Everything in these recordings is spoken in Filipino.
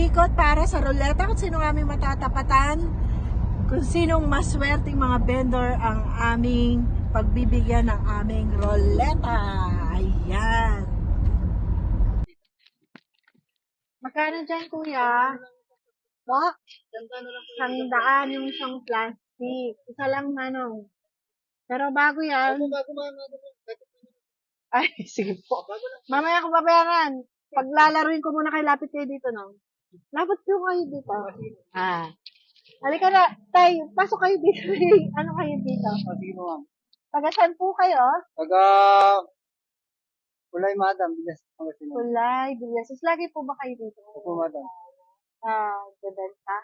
ikot para sa ruleta kung sino ang aming matatapatan, kung sinong maswerteng mga vendor ang aming pagbibigyan ng aming ruleta. Ayan. Magkano dyan, kuya? Ba? 100 yung isang plastic. Isa lang, manong. Pero bago yan. Ay, sige po. Mamaya ko babayaran. Paglalaruin ko muna kay lapit kayo dito, no? Lapit po kayo dito. Halika na. Tay, pasok kayo dito. Ano kayo dito? Sige po, ma'am. Taga saan po kayo? Taga Kulay, madam. Bilas. Kulay, Billases. Lagi po ba kayo dito? Opo, madam. Bebenta?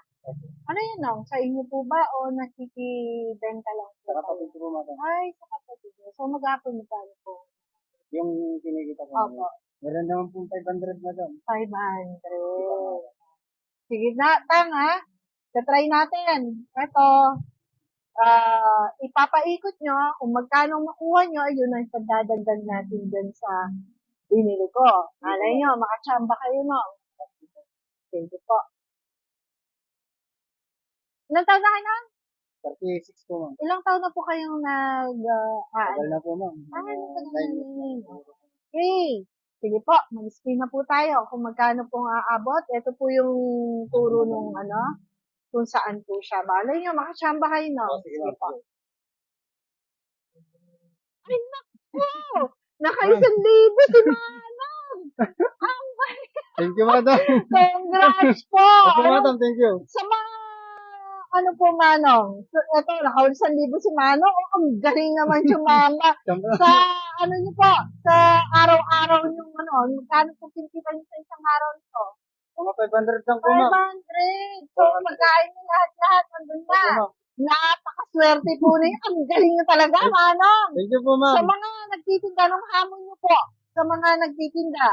Ano yun, no? Sa inyo po ba o nakikibenta lang po? Sa kapatid ko po, madam. Ay, sa kapatid niyo. So, mag-apon magkano po? Yung kinikita ko. Opo. Meron naman po 500, madam. 500. Sige na, tanga. Try natin. Ito, ipapaikot nyo. Kung magkano makuha nyo, yun ang pagdadagdag natin dyan sa binili ko. Alay nyo, makachamba kayo, no? Thank you po. Ilang taon na kayo na? 36 po, ma'am. Ilang taon na po kayong Tagal na po, ma'am. Okay. Sige po, mag-spin na po tayo. Kung magkano pong aabot, ito po yung turo nung kung saan po siya. Balay nyo, makachamba kayo, no? Sige po. Ay, naku! Naka-1,000 si Manong! Ang Thank you, madam. congrats po! Opo, madam. Thank you. Sa mga, ano po, Manong? So, ito, naka-1,000 si Manong. Oh, ang galing naman sumama. Sa, ano niyo po, sa araw-araw niyo, magkano po kinikita niyo sa isang araw nito? Mga 500 lang po, ma'am. 500. So, magkain niyo lahat-lahat. Nandun na. Opo, ma'am. Napakaswerte po niyo. Ang galing niyo talaga, Manong. Thank you po, Sa ma'am. mga nagtitinda ng hamon niyo po, sa mga nagtitinda,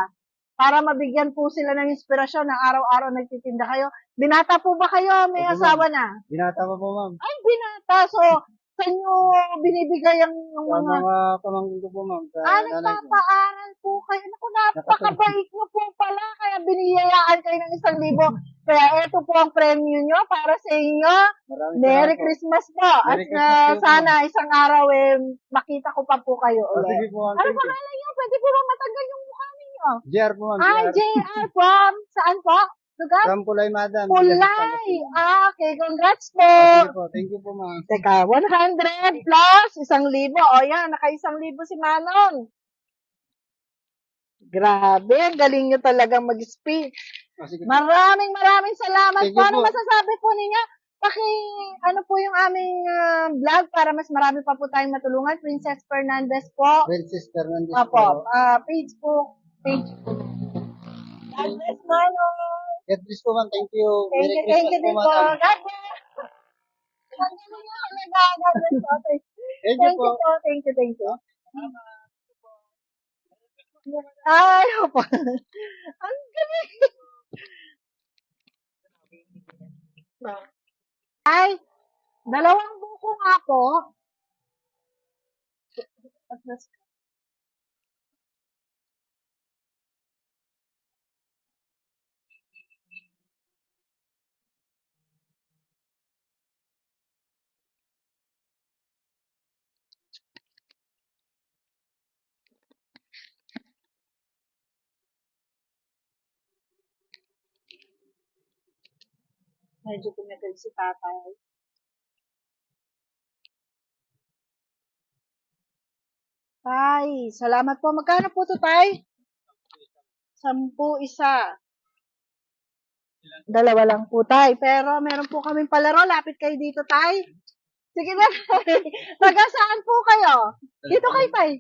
para mabigyan po sila ng inspirasyon na araw-araw nagtitinda kayo. Binata po ba kayo? May Opo, asawa na? Binata pa po, ma'am. Ay, binata. So, saan nyo binibigay ang Sa mga... mga pamangkin ko po, ma'am. Sa nanay ko. nagpapaaral po kayo. Naku, napakabait nyo po pala. Kaya biniyayaan kayo ng 1,000. Kaya ito po ang premyo nyo para sa inyo. Maraming Merry salamat po. Christmas po. At Merry Christmas po, sana isang araw makita ko pa po kayo Oh, ulit. sige po, ma'am. Ano Thank you. pangalan nyo? Pwede po ba matanggal yung mukha ninyo? JR po, ma'am. Ay, JR. JR from saan po? Lugar? From Kulay, madam. Kulay. Okay, congrats po. Sige po. Thank you po, ma'am. Teka, 100 plus 1,000. O yan, naka 1,000 si Manong. Grabe, ang galing nyo talagang mag-speak. Oh, sige po. Maraming salamat Thank po. you Ano po. masasabi po ninyo? Ano po yung aming vlog para mas marami pa po tayong matulungan. Princess Fernandez po. Princess Fernandez Opo, po. Facebook. God bless, Manong. God bless po, ma'am. Thank you. Thank Merry you Christmas din po. madam. God bless. Ang galing nyo talaga. God bless po. Thank you Thank you po. po. Thank you. Ay, opo. Ang galing. Ay, 2 buko nga po. Medyo tumagal si tatay. Tay, salamat po. Magkano po to, tay? 10 isa. 2 lang po, tay. Pero meron po kaming palaro. Lapit kayo dito, tay. Sige na. Taga saan po kayo? Dito kayo, tay.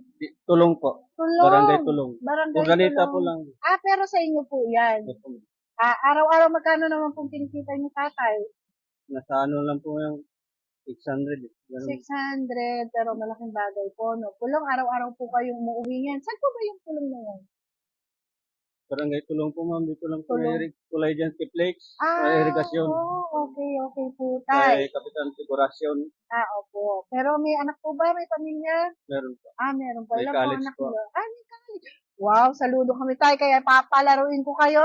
Tulong po. Tulong. Barangay Tulong. Barangay Organita Tulong. po lang. Pero sa inyo po yan. Araw-araw magkano naman pong kinikita niyo, tatay? Nasa ano lang po yung 600. Ganun. 600, pero malaking bagay po, no? Pulong, araw-araw po kayong umuwi yan. Saan po ba yung pulong na yan? Barangay Tulong po, ma'am. Dito lang po. Tulong. Kulay dyan si Flex. Sa irigasyon. Okay po, Kay tay. Kapitan Figurasyon. Opo. Pero may anak po ba? May pamilya? Meron po. Meron po. May Ilan po college anak po. niyo? May college. Wow, saludo kami, tay. Kaya papalaruin ko kayo.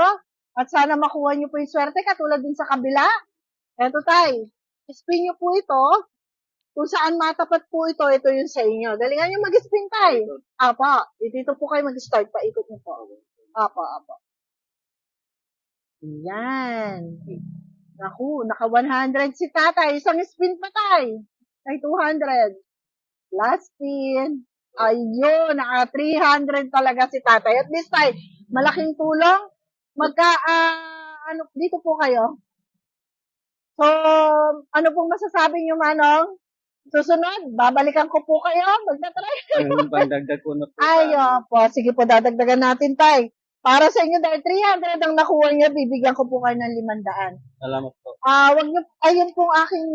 At sana makuha niyo po yung swerte katulad din sa kabila. Eto tay, spin niyo po ito. Kung saan matapat po ito, ito yung sa inyo. Galingan niyo mag-spin tay. Apa, dito po kayo mag-start. Paikot niyo po. Apa. Yan. Naku, naka 100 si tatay. Isang spin pa tay. Ay, 200. Last spin. Ayun, naka 300 talaga si tatay. At least tay, malaking tulong. Dito po kayo. So, ano pong masasabi niyo, Manong? Susunod, babalikan ko po kayo. Magdatry. Yung pandagdag ko na po. Ay, po. Sige po, dadagdagan natin, tay. Para sa inyo, dahil 300 ang nakuha niya, bibigyan ko po kayo ng 500. Salamat po. Wag niyo, ayun pong aking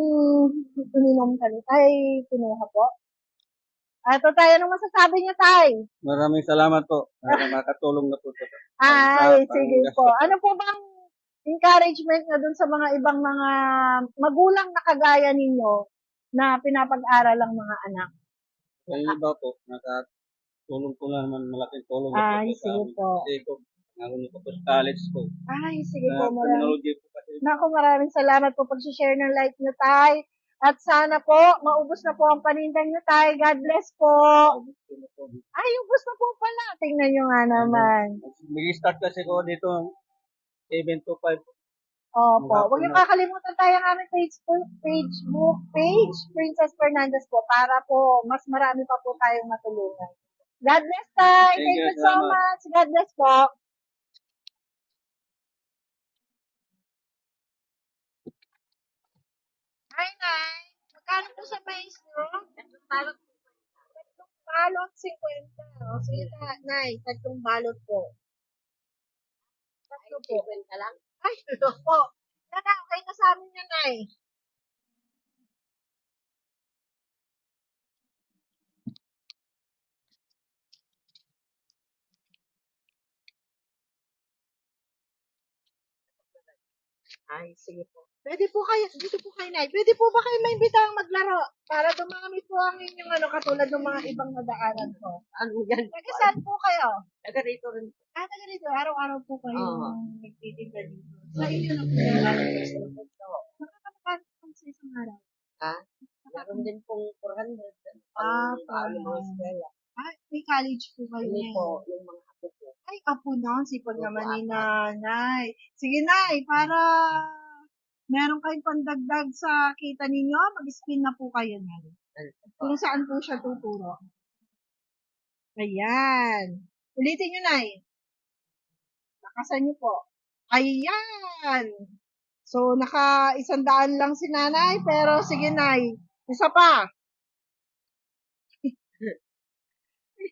ininom kanina. Ay, kinuha po. Ito tayo, anong masasabi niyo, tay? Maraming salamat po. Makatulong na po ito. Ay, sige po. Ano po bang encouragement na dun sa mga ibang mga magulang na kagaya ninyo na pinapag-aral ang mga anak? Yung iba po, nakatulong po naman, malaking tulong na po. Ay, sige po. Kasi ko, naroon ko po sa college po. Ay, sige po. Criminology po kasi. Naku, maraming salamat po pag-share ng life niyo, tay. At sana po, maubos na po ang panindang niyo, tay. God bless po. Ay, ubos na po pala. Tingnan niyo nga naman. Mag-start kasi ko dito 7 to 5. Opo. Huwag niyo kakalimutan tayo ang aming Facebook page, Princess Fernandez po, para po mas marami pa po tayong matulungan. God bless, tay. Thank you so much. God bless po. Hi, Nay. Magkano po sa mais nyo? Tatlong balot, 50. O, sige na, Nay. Tatlong balot po. Tatlo po. 50 lang? Ay, ito po. Nana, okay na sa amin yan, Nay. Ay, sige po. Pwede po kayo, dito po kayo, Nay. Pwede po ba kayo maimbitang maglaro? Para dumami po ang inyong katulad ng mga ibang nadaanan ko. Ano yan? Taga saan po kayo? Taga rito rin. Taga dito. Araw-araw po kayo Oo. nagtitinda dito. Sa inyo na po yung nakakapagkano po sa isang araw? Ha? Meron din pong 400. Paano? Mga eskwela. May college po kayo Hindi ngayon. po, yung mga apo po. Ay, apo na. Sipag Opo, naman ni apo. nanay. Sige, Nay, para meron kayong pandagdag sa kita ninyo, mag-spin na po kayo, Nay. Kung saan po siya tuturo. Ayan. Ulitin nyo, Nay. Lakasan nyo po. Ayan. So, naka 100 lang si nanay, pero sige, Nay. Isa pa.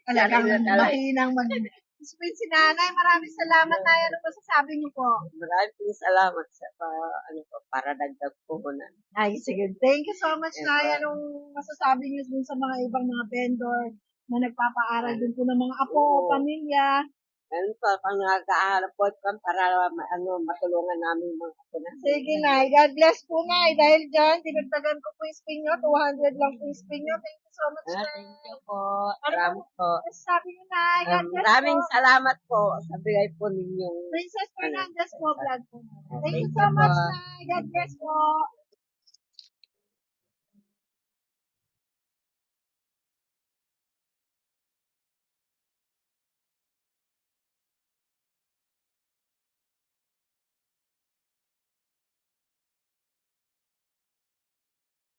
Talagang mahinang mag-spin si nanay. Maraming salamat, Nay. Ano masasabi niyo po? Maraming salamat sa para dagdag puhunan. Ay, sige. Thank you so much, Yes, Nay. ma'am. Anong masasabi niyo dun sa mga ibang mga vendor na nagpapaaral din po ng mga apo, Oo. pamilya? Ganun po, pang nag-aaral po para matulungan namin mga apo na. Sige, Nay. God bless po, Nay. Dahil dyan, dinagdagan ko po yung spin nyo. 200 lang po yung spin nyo. Thank you so much, Nay. Thank you po. Salamat po. Sabi niyo, Nay. God bless Maraming po. salamat po sa bigay po ninyong Princess Fernandez po, vlog po. Thank you Thank so you much, po. Nay. God bless po.